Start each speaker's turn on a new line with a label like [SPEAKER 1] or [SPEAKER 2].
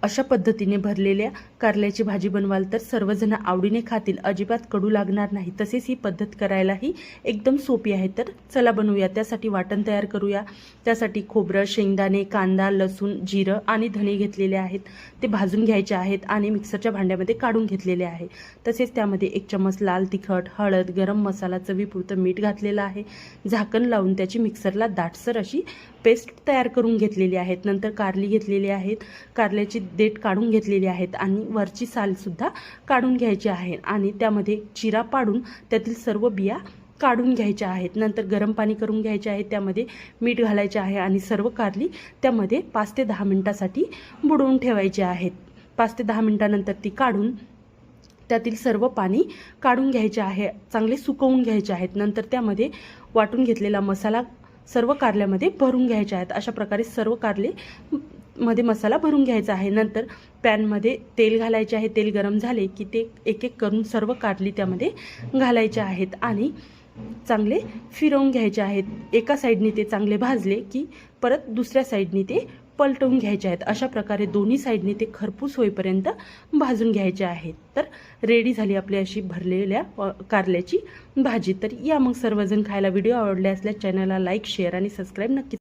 [SPEAKER 1] अशा पद्धतीने भरलेल्या कारल्याची भाजी बनवाल तर सर्वजण आवडीने खातील, अजिबात कडू लागणार नाही। तसेच ही पद्धत करायलाही एकदम सोपी आहे। तर चला बनवूया। त्यासाठी वाटण तयार करूया। त्यासाठी खोबरं, शेंगदाणे, कांदा, लसूण, जिरं आणि धणे घेतलेले आहेत, ते भाजून घ्यायचे आहेत आणि मिक्सरच्या भांड्यामध्ये काढून घेतलेले आहे। तसेच त्यामध्ये 1 चम्मच लाल तिखट, हळद, गरम मसाला, चवीपुरतं मीठ घातलेलं आहे। झाकण लावून त्याची मिक्सरला दाटसर अशी पेस्ट तयार करून घेतलेली आहे। नंतर कारली घेतलेली आहेत, कारल्याची देठ काढून घेतलेली आहेत आणि वरची साल सुद्धा काढून घ्यायची आहे आणि त्यामध्ये चिरा पाडून त्यातील सर्व बिया काढून घ्यायच्या आहेत। नंतर गरम पाणी करून घ्यायचे आहे, त्यामध्ये मीठ घालायचे आहे आणि सर्व कारली त्यामध्ये 5 ते 10 मिनिटांसाठी बुडवून ठेवायचे आहेत। 5 ते 10 मिनिटांनंतर ती काढून त्यातील सर्व पाणी काढून घ्यायचे आहे, चांगले सुकवून घ्यायचे आहेत। नंतर त्यामध्ये वाटून घेतलेला मसाला सर्व कारल्यामध्ये भरून घ्यायचे आहेत। अशा प्रकारे सर्व कारले मध्ये मसाला भरून घ्यायचा आहे। नंतर पॅनमध्ये तेल घालायचे आहे। तेल गरम झाले की ते एक एक करून सर्व कारली त्यामध्ये घालायचे आहेत आणि चांगले फिरवून घ्यायचे आहेत। एका साईडने ते चांगले भाजले की परत दुसऱ्या साईडने ते पलटवून घ्यायचे आहेत। अशा प्रकारे दोन्ही साईडने ते खरपूस होईपर्यंत भाजून घ्यायचे आहेत। तर रेडी झाली आपली अशी भरलेल्या कारल्याची भाजी। तर या मग सर्वजण खायला। व्हिडिओ आवडले असल्यास चॅनलला लाईक, शेअर आणि सबस्क्राईब नक्की